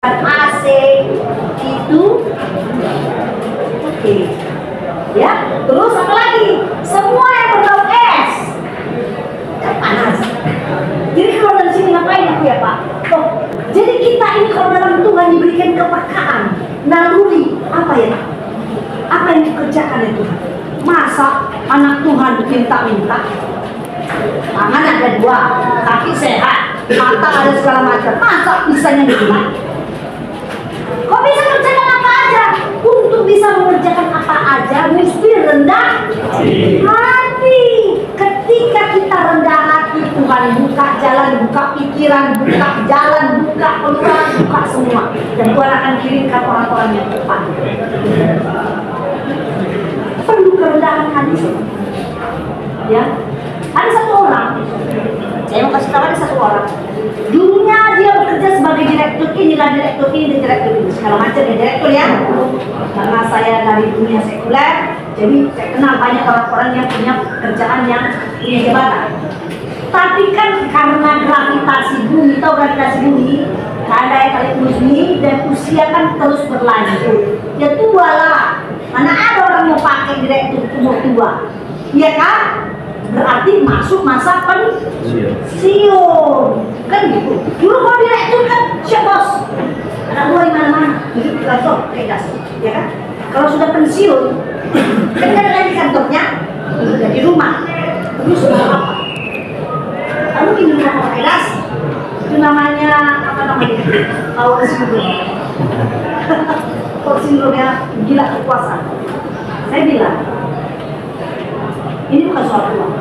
AC itu oke. Ya, terus apa lagi? Semua yang berbau es kan panas. Jadi kalau dari sini ngapain aku ya Pak? Oh, jadi kita ini kalau dalam Tuhan diberikan kepekaan, naluri apa ya? Apa yang dikerjakan itu? Masa anak Tuhan minta-minta? Tangan ada dua, kaki sehat, mata ada segala macam. Masa bisanya gila? Kok bisa kerjakan apa aja? Untuk bisa mengerjakan apa aja mesti rendah hati. Ketika kita rendah hati, Tuhan buka jalan, buka pikiran, buka jalan, buka peluang, buka semua. Dan Tuhan akan kirimkan orang-orang yang tepat. Perlu kerendahan hati. Ya, ada satu orang. Saya mau kasih tahu ada satu orang. Dulunya dia bekerja sebagai direktur ini dan direktur ini dan direktur ini segala macam ya direktur ya. Karena saya dari dunia sekuler, jadi saya kenal banyak orang-orang yang punya pekerjaan yang punya jabatan. Tapi kan karena gravitasi bumi, tahu gravitasi bumi, keadaan tarik bumi dan usia kan terus berlanjut. Ya tua lah. Mana ada orang mau pakai direktur umur tua, iya kan? Berarti masuk masa pensiun kan gitu. Dulu kalau direktur kan siap bos, anak buah di mana-mana hidup di kantor kayak gas, ya kan? Kalau sudah pensiun kan ada lagi kantornya, udah di rumah terus mau apa? Lalu di rumah pakai gas itu namanya apa namanya? Power syndrome. Power syndrome-nya gila kekuasaan. Saya bilang ini bukan soal uang.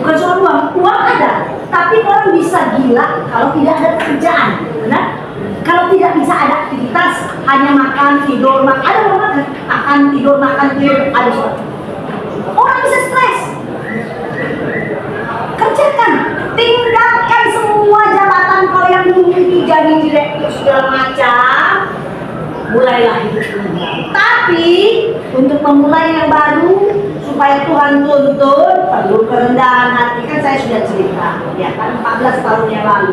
Bukan soal uang, uang ada. Tapi orang bisa gila kalau tidak ada pekerjaan, benar? Kalau tidak bisa ada aktivitas, hanya makan, tidur, makan. Ada orang makan, tidur, ada sesuatu. Orang bisa stres. Kerjakan, tinggalkan semua jabatan kau yang dimiliki, jadi direktur segala macam. Mulailah hidup ini. Tapi untuk memulai yang baru supaya Tuhan tuntun perlu kerendahan hati. Kan saya sudah cerita ya kan 14 tahun yang lalu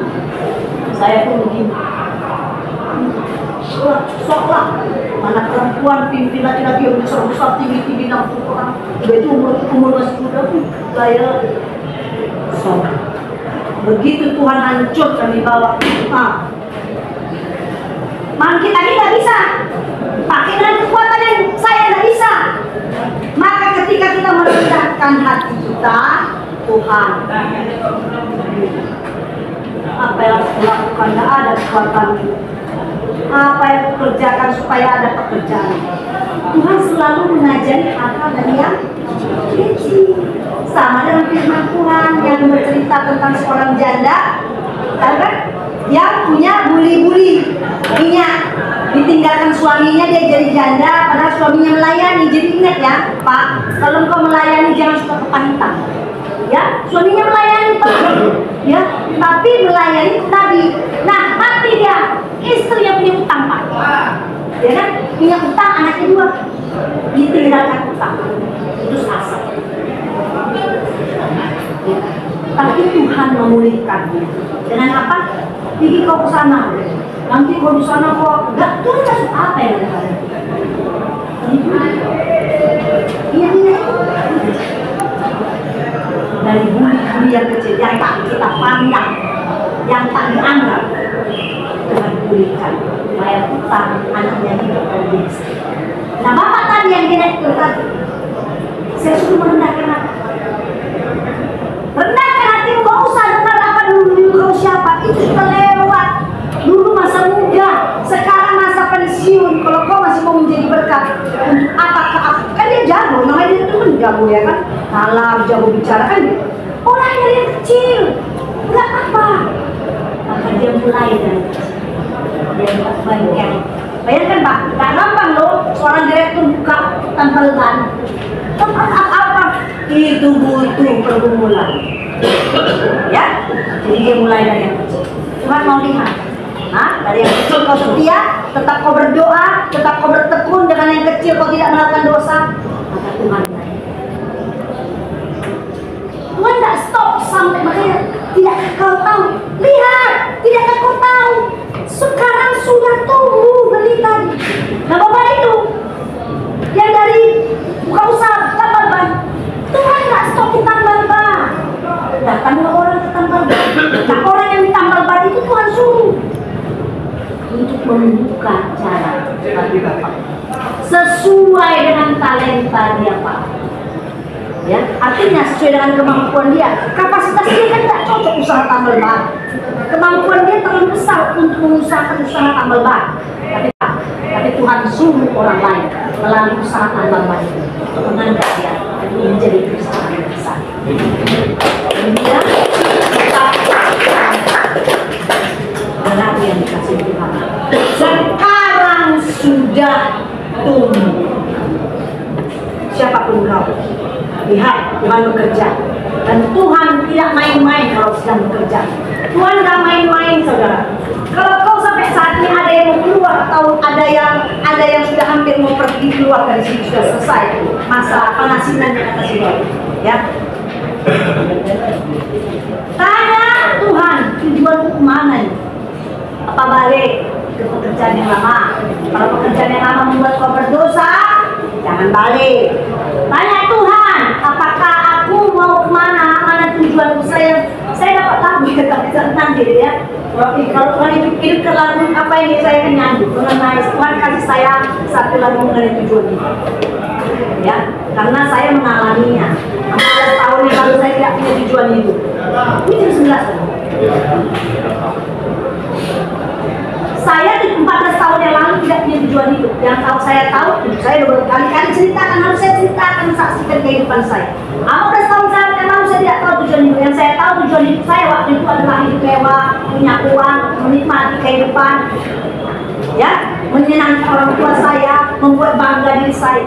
saya pun begini sok lah mana perempuan pimpin laki-laki yang besar-besar tinggi-tinggi 60 orang itu umur masih muda pun saya sok. Begitu Tuhan hancurkan di bawah Mungkin tadi nggak bisa pakai dengan kekuatan yang saya nggak bisa. Maka ketika kita merendahkan hati kita, Tuhan apa yang aku lakukan nggak ada kekuatan. Apa yang aku kerjakan supaya ada pekerjaan. Tuhan selalu mengajari hal-hal dari yang kecil. Sama dengan firman Tuhan yang bercerita tentang seorang janda, kan? Yang punya buli-buli minyak, ditinggalkan suaminya, dia jadi janda padahal suaminya melayani. Jadi ingat ya Pak, kalau engkau melayani jangan suka kepahitan ya. Suaminya melayani Pak ya, tapi melayani tadi. Nah mati dia, istri yang punya utang Pak ya kan, punya utang anaknya 2, ditinggalkan utang terus asap ya. Tapi Tuhan memulihkannya dengan apa? Pergi kau ke sana, nanti kau di sana kau enggak tuh kasih apa yang ada? Iya. Dari bumi yang kecil yang tak kita pandang, yang tak dianggap, Tuhan pulihkan supaya utang anaknya hidup lagi. Nah bapak tadi yang direktur tadi, saya suruh merendahkan hati. Rendahkan hati, nggak usah dengar apa dulu kau siapa, itu sudah lewat. Dulu masa muda, sekarang masa pensiun. Kalau kau masih mau menjadi berkat, untuk apa ke apa? Kan dia jago, namanya dia itu kan jago ya kan, kalah jago bicara kan dia. Orang dari yang kecil, nggak apa. Maka dia mulai dari kecil. Dia buka bengkel. Bayangkan Pak, nggak gampang loh seorang direktur buka tanpa ban. Tempat apa? Itu butuh pergumulan. Ya, jadi dia mulai dari yang kecil. Tuhan mau lihat, dari yang kecil kau setia, tetap kau berdoa, tetap kau bertekun dengan yang kecil kau tidak melakukan dosa, maka Tuhan Tuhan tidak stop sampai makanya tidak kau tahu. Lihat, tidak kau tahu. Sekarang sudah membuka jalan bagi Bapak sesuai dengan talenta dia Pak. Ya, artinya sesuai dengan kemampuan dia. Kapasitas dia kan tidak cocok usaha tambal ban. Kemampuan dia terlalu besar untuk mengusahakan usaha tambal ban. Tapi Tuhan suruh orang lain melalui usaha tambal ban untuk mengangkat dia menjadi perusahaan yang besar. Kemudian benar yang dikasih Tuhan. Sekarang sudah tumbuh. Siapapun kau, lihat Tuhan bekerja. Dan Tuhan tidak main-main kalau sedang bekerja. Tuhan tidak main-main, saudara. Kalau kau sampai saat ini ada yang mau keluar atau ada yang sudah hampir mau pergi keluar dari sini, sudah selesai masa pengasinan yang atas itu, ya. Tanya Tuhan, tujuanmu kemana ini? Apa balik ke pekerjaan yang lama? Kalau pekerjaan yang lama membuat kau berdosa, jangan balik. Tanya Tuhan, apakah aku mau kemana? Mana tujuanku? Saya dapat tahu ya, tapi nanti ya. Kalau Tuhan itu ke lagu apa ini saya akan nyanyi mengenai Tuhan kasih saya satu lagu mengenai tujuan ini. Ya, karena saya mengalaminya. 14 tahun yang lalu saya tidak punya tujuan itu. Ini 19 tahun. Saya 14 tahun yang lalu tidak punya tujuan hidup. Yang saya tahu, saya sudah berkali-kali ceritakan, harus saya ceritakan, saksikan kehidupan saya. 14 tahun yang lalu saya tidak tahu tujuan hidup. Yang saya tahu tujuan hidup saya waktu itu adalah hidup mewah, punya uang, menikmati kehidupan, ya, menyenangkan orang tua saya, membuat bangga diri saya.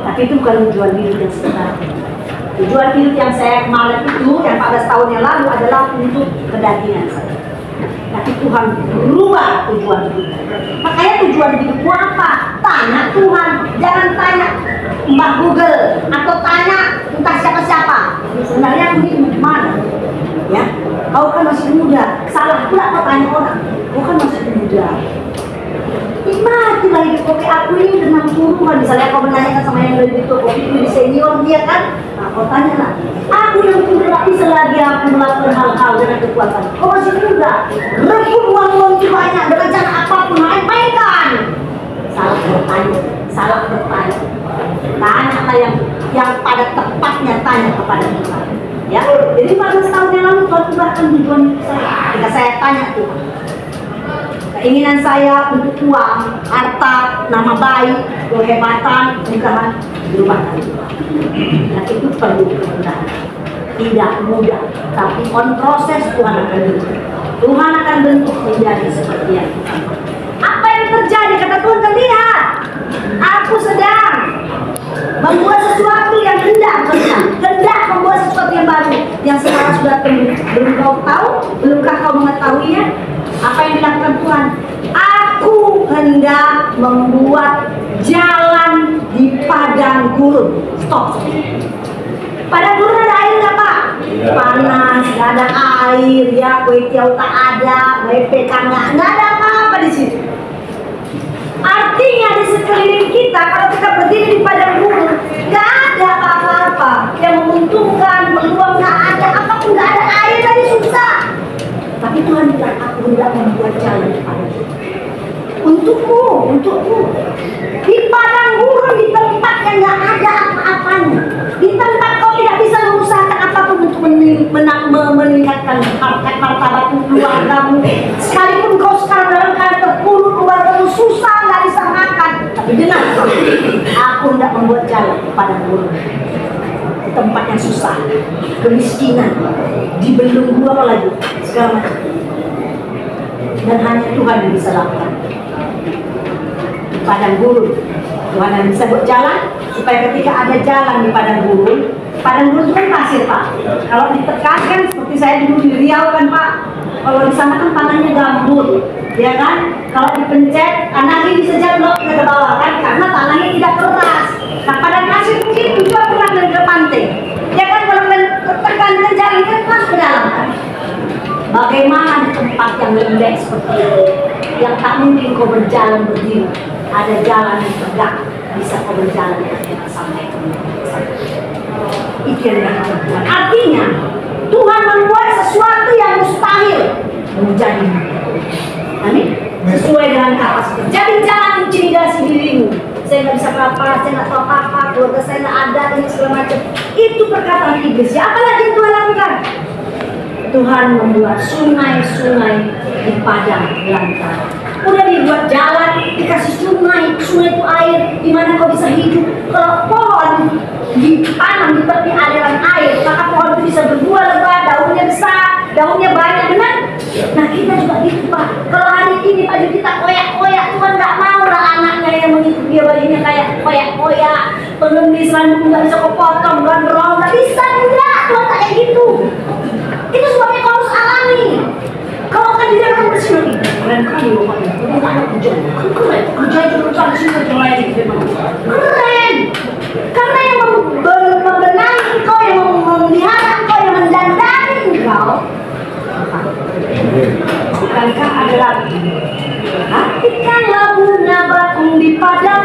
Tapi itu bukan tujuan hidup yang sebenarnya. Tujuan hidup yang saya kemarin itu, yang 14 tahun yang lalu adalah untuk kedagingan saya. Tapi Tuhan berubah tujuan hidup. Makanya tujuan hidupmu apa? Tanya Tuhan, jangan tanya Mbak Google atau tanya entah siapa-siapa. Sebenarnya aku ini mana? Ya, kau kan masih muda. Salah pula kau tanya orang. Kau kan masih muda. Nikmatilah hidup kopi aku ini dengan turunan. Misalnya kau menanyakan sama yang lebih tua, kopi lebih senior dia kan? Nah, kau tanya lah. Aku yang muda bisa lagi aku melakukan hal-hal dengan kekuatan. Kau masih muda. Rebut uang banyak dengan cara apapun main-mainkan. Salah bertanya, salah bertanya. Tanyalah yang pada tepatnya tanya kepada Tuhan. Ya, jadi 14 tahun yang lalu Tuhan ubahkan tujuan hidup saya. Ketika saya tanya Tuhan, keinginan saya untuk uang, harta, nama baik, kehebatan, kemudahan berubahkan. Dan itu perlu kemudahan. Tidak mudah, tapi on proses Tuhan akan bentuk. Tuhan akan bentuk menjadi seperti yang kita mau. Apa yang terjadi? Kata Tuhan, terlihat. Aku sedang membuat sesuatu yang hendak membuat sesuatu yang baru, yang sekarang sudah tumbuh. Belum kau tahu? Belumkah kau mengetahuinya? Apa yang dilakukan Tuhan? Aku hendak membuat jalan di padang gurun. Stop. Padang gurun ada air nggak Pak? Panas, nggak ada air, ya, kue tiaw tak ada, WP kan nggak ada apa-apa di situ. Artinya di sekeliling kita, kalau kita berdiri di padang gurun, nggak ada apa-apa yang menguntungkan, peluang nggak ada, apapun nggak ada air dari susah. Tapi Tuhan bilang, aku hendak membuat jalan di padang gurun. Untukmu, di padang gurun, di tempat yang nggak ada apa-apanya, di tempat kau tidak bisa mengusahakan apapun untuk meningkatkan harkat martabatmu, keluargamu. Sekalipun kau sekarang dalam keadaan terpuruk, keluargamu susah, nggak bisa makan. Tapi dengar, aku hendak membuat jalan di padang gurun, di tempat yang susah, kemiskinan, dibelenggu apa lagi, segala macam. Dan hanya Tuhan yang bisa lakukan. Padang gurun, Tuhan yang bisa buat jalan supaya ketika ada jalan di padang gurun itu kan pasir Pak. Kalau ditekankan seperti saya dulu di Riau kan Pak, kalau di sana kan tanahnya gambut, ya kan? Kalau dipencet, anaknya bisa jatuh ke bawah kan, karena tanahnya tidak keras. Nah padang pasir mungkin juga pernah ke pantai, ya kan? Kalau tekan jalan kan masuk ke dalam kan? Bagaimana di tempat yang lembek seperti itu, yang tak mungkin kau berjalan berdiri, ada jalan yang tegak, bisa kau berjalan sampai ke itu yang dilakukan Tuhan. Artinya Tuhan membuat sesuatu yang mustahil menjadi mungkin. Dan memberikan kapasitas. Jadi jangan intimidasi dirimu. Saya nggak bisa apa-apa, saya nggak tahu apa-apa, keluarga saya nggak ada, ini segala macam. Itu perkataan iblis. Ya, apalagi yang Tuhan lakukan? Tuhan membuat sungai-sungai di padang belantara. Udah dibuat jalan, dikasih sungai itu air, di mana kau bisa hidup. Kalau pohon ditanam di tepi aliran air, maka pohon itu bisa berbuah lebat, daunnya besar, daunnya banyak, benar? Nah kita juga gitu Pak. Kalau hari ini baju kita koyak-koyak, Tuhan nggak mau lah anaknya yang mengikuti dia bajunya kayak koyak-koyak, pengemis rambut nggak bisa kau potong, gondrong, nggak bisa enggak, Tuhan kayak gitu. Itu sebabnya kau harus alami. Kalau kan dia akan bersih lagi, keren kali loh Pak. Kamu nggak ada kerja, keren. Kerja itu kerja di sini kerja lain gitu. Keren. Karena yang membenahi engkau, yang memelihara engkau, yang mendandani engkau, bukankah adalah hatikanlah bunga bakung di padang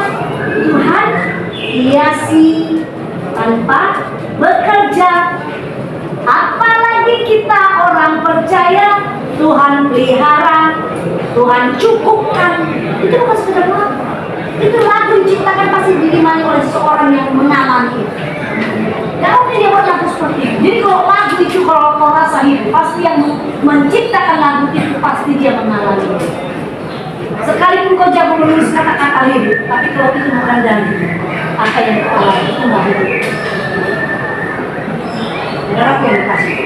Tuhan hiasi tanpa bekerja. Apalagi kita orang percaya, Tuhan pelihara, Tuhan cukupkan. Itu bukan sekedar lagu. Itu lagu diciptakan pasti diimani oleh seorang yang mengalami. Gak mungkin dia buat lagu seperti itu. Jadi kalau lagu itu, kalau kau rasa hidup, pasti yang menciptakan lagu itu pasti dia mengalami. Sekalipun kau jago menulis kata-kata hidup, tapi kalau itu mengandalkan apa yang kau alami itu nggak hidup. Saudara yang kasih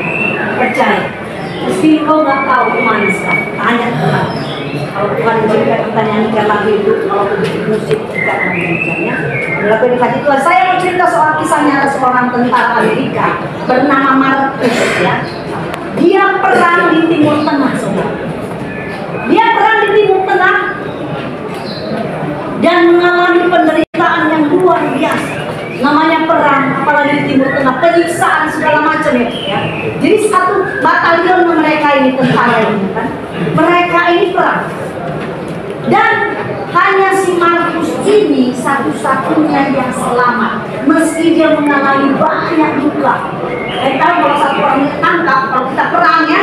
percaya. Meski kau nggak tahu kemana sekarang, tanya Tuhan. Kalau Tuhan memberikan pertanyaan tiga lagi itu, kalau begitu musik kita akan membacanya. Adalah kasih Tuhan. Saya mau cerita soal kisahnya ada seorang tentara Amerika bernama Marcus ya. Dia perang di Timur Tengah, saudara. Dia perang di Timur Tengah dan mengalami penderitaan yang luar biasa. Namanya perang, apalagi di Timur Tengah, penyiksaan segala macam ya. Jadi satu batalion mereka ini tentara ini kan, mereka ini perang. Dan hanya si Markus ini satu-satunya yang selamat, meski dia mengalami banyak duka. Tahu kalau satu orang ditangkap, kalau kita perang ya,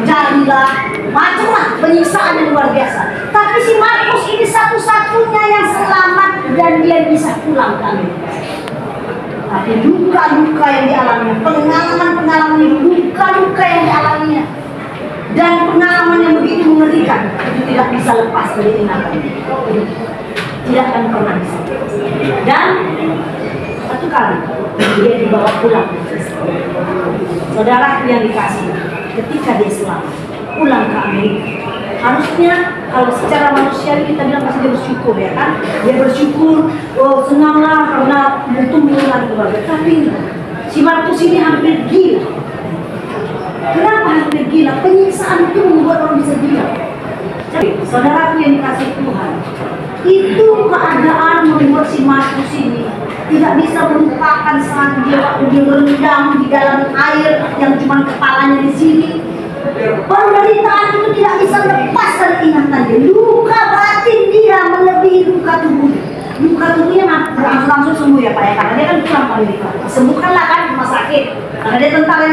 jarilah, macam-macam penyiksaan yang luar biasa. Tapi si Markus ini satu-satunya yang selamat dan dia bisa pulang ke Amerika. Tapi luka-luka yang dialaminya, pengalaman-pengalaman luka-luka yang dialaminya, dan pengalaman yang begitu mengerikan, itu tidak bisa lepas dari ingatan. Tidak akan pernah bisa. Dan satu kali dia dibawa pulang. Saudara yang dikasih, ketika dia selamat pulang ke Amerika, harusnya kalau secara manusia kita bilang pasti dia bersyukur ya kan, dia bersyukur, oh senanglah karena bertemu dengan keluarga. Tapi si Markus ini hampir gila. Kenapa hampir gila? Penyiksaan itu membuat orang bisa gila. Jadi saudaraku yang dikasih Tuhan, itu keadaan membuat si Markus ini tidak bisa melupakan saat dia waktu dia berendam di dalam air yang cuma kepalanya di sini. Penderitaan itu tidak bisa lepas dari ingatan dia. Luka batin dia melebihi luka tubuh. Luka tubuhnya langsung sembuh ya Pak ya, karena dia kan pulang ke Amerika. Sembuhkanlah kan rumah sakit, karena dia tentara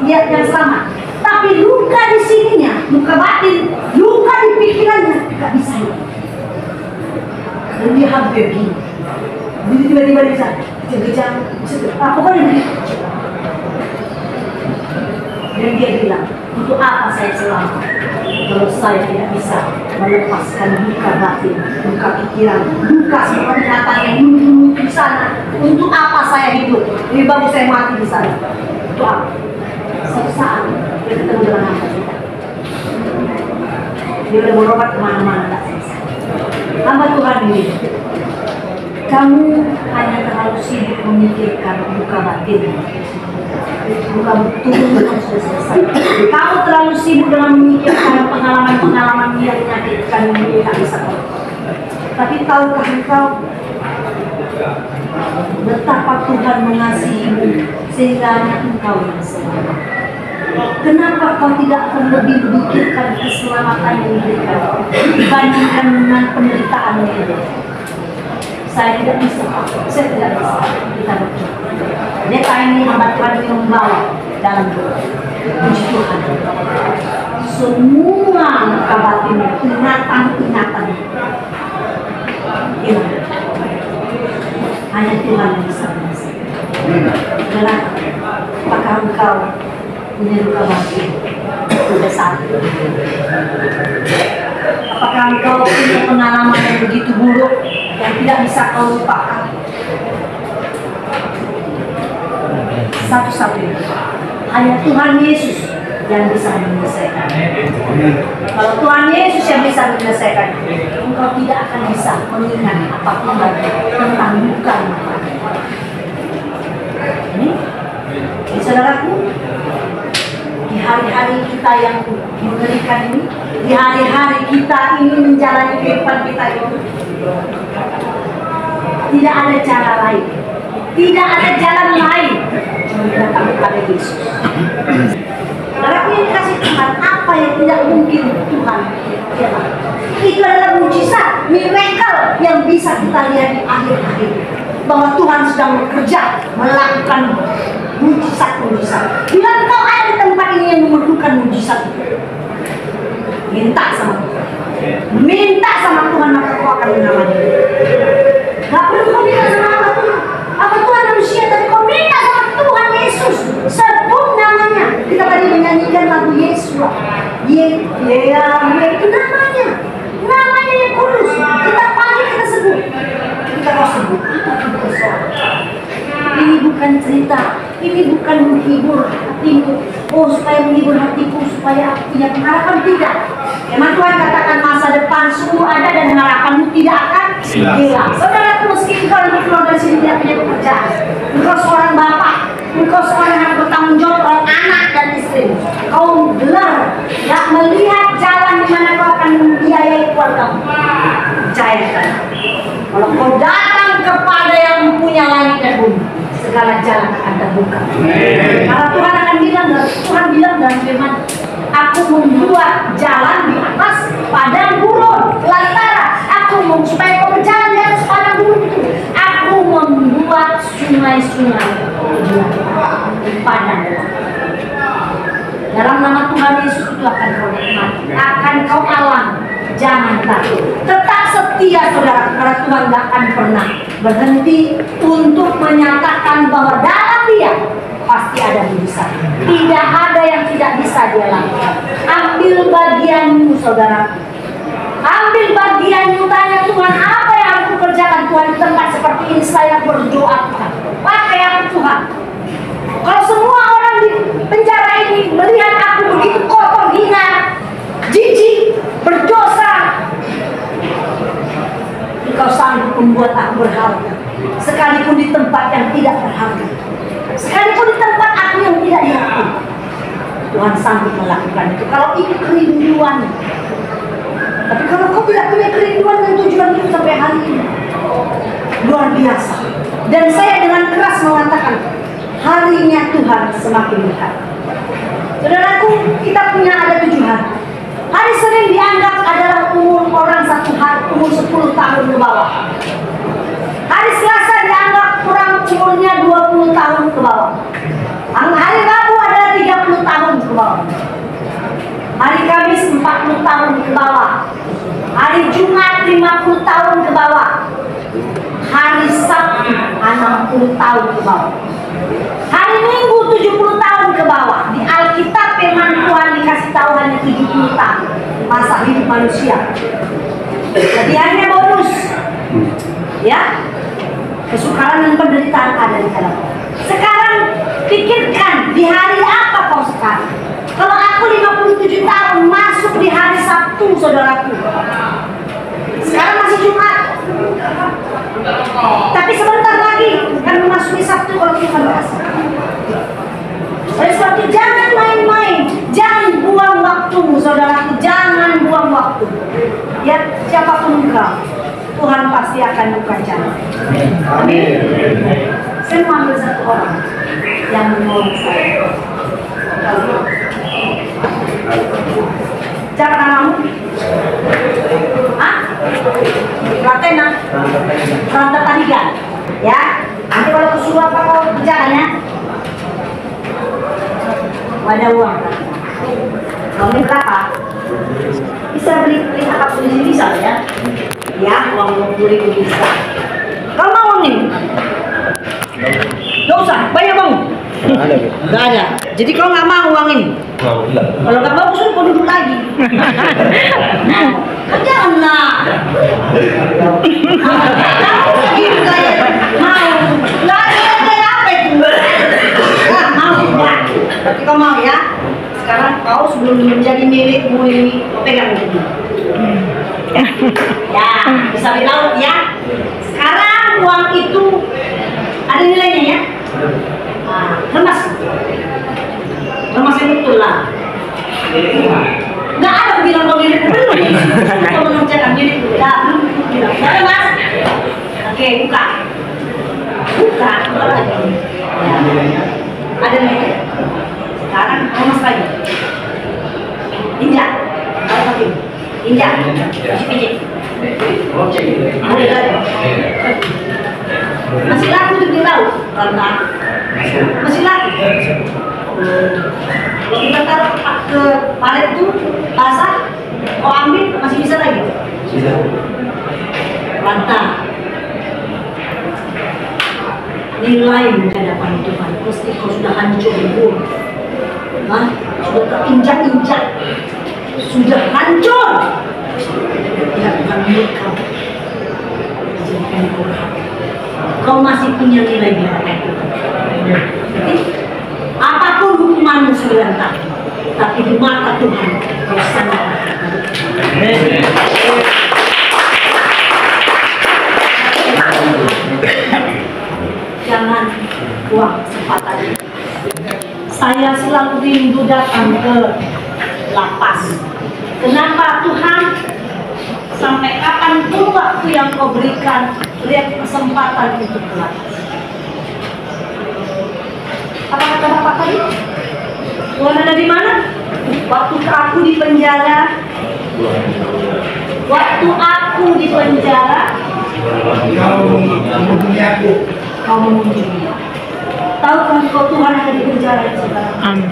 yang selamat. Tapi luka di sininya, luka batin, luka di pikirannya tidak bisa. Dan dia hampir gini. Tiba-tiba bisa pokoknya begitu. Dan dia bilang, untuk apa saya selamat kalau saya tidak bisa melepaskan luka batin, luka pikiran, luka seperti nyatanya dulu di sana. Untuk apa saya hidup? Lebih bagus saya mati di sana. Untuk apa? Suatu saat dia ketemu dengan hamba kita. Dia udah berobat kemana-mana tak selesai. Hamba Tuhan ini, kamu hanya terlalu sibuk memikirkan luka batin. Bukan tubuh yang sudah selesai. Kamu terlalu sibuk dengan memikirkan pengalaman-pengalaman yang menyakitkan yang tak bisa tahu. Tapi tahukah engkau betapa Tuhan mengasihimu sehingga hanya engkau yang selamat? Kenapa kau tidak akan lebih memikirkan keselamatan yang diberikan dibandingkan dengan penderitaan yang ada? Saya tidak bisa, saya tidak bisa. Kita berdoa. Mereka ini hamba Tuhan yang membawa dalam doa. Puji Tuhan. Semua luka batin, ingatan-ingatan Hanya Tuhan yang bisa menyelesaikan. Adalah, apakah engkau punya luka batin? Sudah satu. Apakah engkau punya pengalaman yang begitu buruk yang tidak bisa kau lupakan? Satu-satunya hanya Tuhan Yesus yang bisa menyelesaikan. Kalau Tuhan Yesus yang bisa menyelesaikan, engkau tidak akan bisa mengingat apapun lagi tentang luka. Ini, saudaraku, di hari-hari kita yang mengerikan ini, di hari-hari kita ini menjalani kehidupan kita ini, tidak ada cara lain, tidak ada jalan lain datang kepada Yesus. Saudaraku yang dikasih Tuhan, apa yang tidak mungkin Tuhan jalan? Itu adalah mujizat, miracle yang bisa kita lihat di akhir-akhir, bahwa Tuhan sedang bekerja melakukan mujizat-mujizat. Bila engkau ada di tempat ini yang memerlukan mujizat, minta sama Tuhan. Minta sama Tuhan, maka kau akan mengalami. Gak perlu kau minta sama apa Tuhan manusia, tapi kau minta sama Tuhan Yesus. Sebut namanya. Kita tadi menyanyikan lagu Yesus. Itu namanya. Namanya yang kudus. Kita panggil, kita sebut. Kita kau sebut. Ini bukan cerita, ini bukan menghibur hatimu. Oh, supaya menghibur hatiku, supaya aku punya pengharapan. Tidak. Memang Tuhan katakan masa depan sungguh ada dan harapanmu tidak akan hilang. Saudaraku, meski engkau yang keluar dari sini tidak punya pekerjaan, engkau seorang bapak, engkau seorang yang bertanggung jawab orang anak dan istri, kau gelar, gak melihat jalan di mana kau akan membiayai keluargamu. Percayakan, kalau kau datang kepada yang punya langit dan bumi, segala jalan akan terbuka. Karena Tuhan akan bilang, Tuhan bilang dalam firman, aku membuat jalan di atas padang gurun belantara. Aku mau supaya kau berjalan di atas padang gurun itu. Aku membuat sungai-sungai di padang belantara. Dalam nama Tuhan Yesus itu akan kau nikmati, akan kau alami. Jangan takut, tetap setia saudara, karena Tuhan tidak akan pernah berhenti untuk menyatakan bahwa dalam Dia pasti ada mujizat. Tidak ada yang tidak bisa Dia lakukan. Ambil bagianmu saudara, ambil bagianmu. Tanya Tuhan, apa yang aku kerjakan Tuhan di tempat seperti ini? Saya berdoa Tuhan, pakai aku Tuhan. Kalau semua orang di penjara ini melihat aku begitu kotor, hina, jijik, berdosa, Engkau sanggup membuat aku berharga, sekalipun di tempat yang tidak berharga, sekalipun di tempat aku yang tidak diakui. Tuhan sanggup melakukan itu kalau itu kerinduan. Tapi kalau kau tidak punya kerinduan dan tujuan itu sampai hari ini, luar biasa. Dan saya dengan keras mengatakan, harinya Tuhan semakin dekat. Saudaraku, kita punya ada 7 hari. Hari Senin dianggap adalah umur orang satu hari, umur 10 tahun ke bawah. Hari Selasa dianggap kurang umurnya 20 tahun ke bawah. Hari Rabu adalah 30 tahun ke bawah. Hari Kamis 40 tahun ke bawah. Hari Jumat 50 tahun ke bawah. Hari Sabtu 60 tahun ke bawah. Hari Minggu 70 tahun ke bawah. Di Alkitab firman Tuhan dikasih tahu hanya 70 tahun masa hidup manusia. Jadi hanya bonus, ya, kesukaran dan penderitaan ada di dalam. Sekarang pikirkan, di hari apa kau sekarang? Kalau aku 57 tahun masuk di hari Sabtu, saudaraku. Sekarang masih Jumat. Tapi sebentar lagi akan memasuki Sabtu kalau Tuhan kasih. Oleh sebab itu jangan main-main, jangan buang waktumu saudaraku, jangan buang waktu. Ya, siapapun engkau, Tuhan pasti akan buka jalan. Amin. Saya mau ambil satu orang yang menolong saya. Siapa namamu? Hah? Ratena? Ranta Tanigan. Ya, nanti kalau kesuruh apa kau kerjakan ya? Ada uang. Kau ini berapa? Bisa beli apa pun di sini bisa ya? Ya, uang 20.000 bisa. Kau mau nih? Gak usah, banyak bang. Gak ada. Jadi kau nggak mau uang ini? Kalau nggak mau, suruh kau duduk lagi. Janganlah. Kamu gitu kayak mau. Nggak ada apa itu. Nah, mau ya. Berarti kau mau ya. Sekarang kau sebelum menjadi milikmu ini, kau pegang ini. Ya, bisa bilang ya. Sekarang uang itu ada nilainya ya. Remas yang betul lah. Nggak ada bilang kau milik belum. Kau mengerjakan milik belum bilang. Ada mas. Oke, buka lagi. Ya. Ada nilainya. Sekarang remas lagi. Injak. Injak. Pijit. Ada. Masih laku tuh di laut karena masih laku. Kalau kita taruh ke palet itu basah, kau ambil masih bisa lagi. Rantang. Nilai di hadapan Tuhan pasti kau sudah hancur lebur. Sudah terinjak-injak, sudah hancur. Tidak akan milik kau. Jadikan kau kau masih punya nilai di hati Tuhan. Apapun hukumanmu 9 tahun, tapi di mata Tuhan kau sangat. Jangan buang kesempatan. Saya selalu rindu datang ke lapas. Kenapa Tuhan? Sampai kapanpun waktu yang kau berikan, lihat kesempatan untuk pulang. Apa kata Bapak tadi? Tuhan ada di mana? Waktu aku di penjara. Waktu aku di penjara. Kau mengunjungi. Tahukah kau Tuhan ada di penjara sekarang?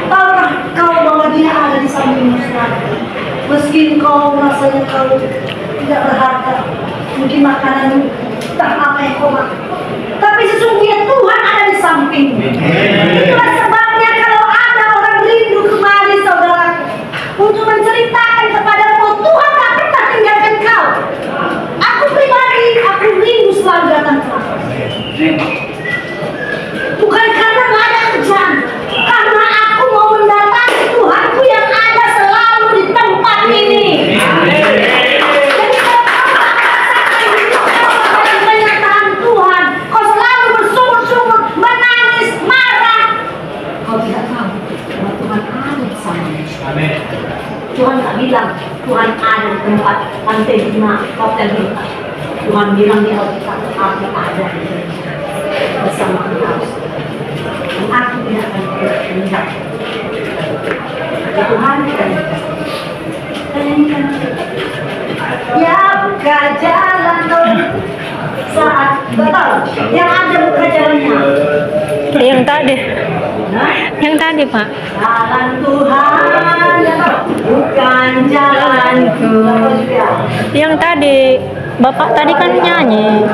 Tahukah kau bahwa Dia ada di sampingmu sekarang? Meski kau rasanya kau tidak berharga, mungkin makanan entah apa yang kau makan, tapi sesungguhnya Tuhan ada di sampingmu. Itulah sebabnya kalau ada orang rindu kemari saudaraku untuk menceritakan kepadamu Tuhan tak pernah tinggalkan kau. Aku pribadi, aku rindu selalu datang ke kau. Bukan karena nggak ada kerjaan, karena aku mau mendatangi Tuhanku yang ada selalu di tempat ini. Jadi kalau kenyataan Tuhan, kau selalu bersungut-sungut, menangis, marah, kau tidak tahu bahwa Tuhan ada bersamamu. Tuhan tak bilang Tuhan ada di tempat lantai 5 hotel bintang. Tuhan bilang di Alkitab aku ada bersama engkau. Dan aku tidak akan meninggal. Tuhan dan ya buka jalan saat betul yang ada buka jalannya. Yang tadi. Yang tadi Pak. Jalan Tuhan bukan jalanku. Yang tadi Bapak tadi kan nyanyi.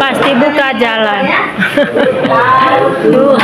Pasti buka jalan. Tuhan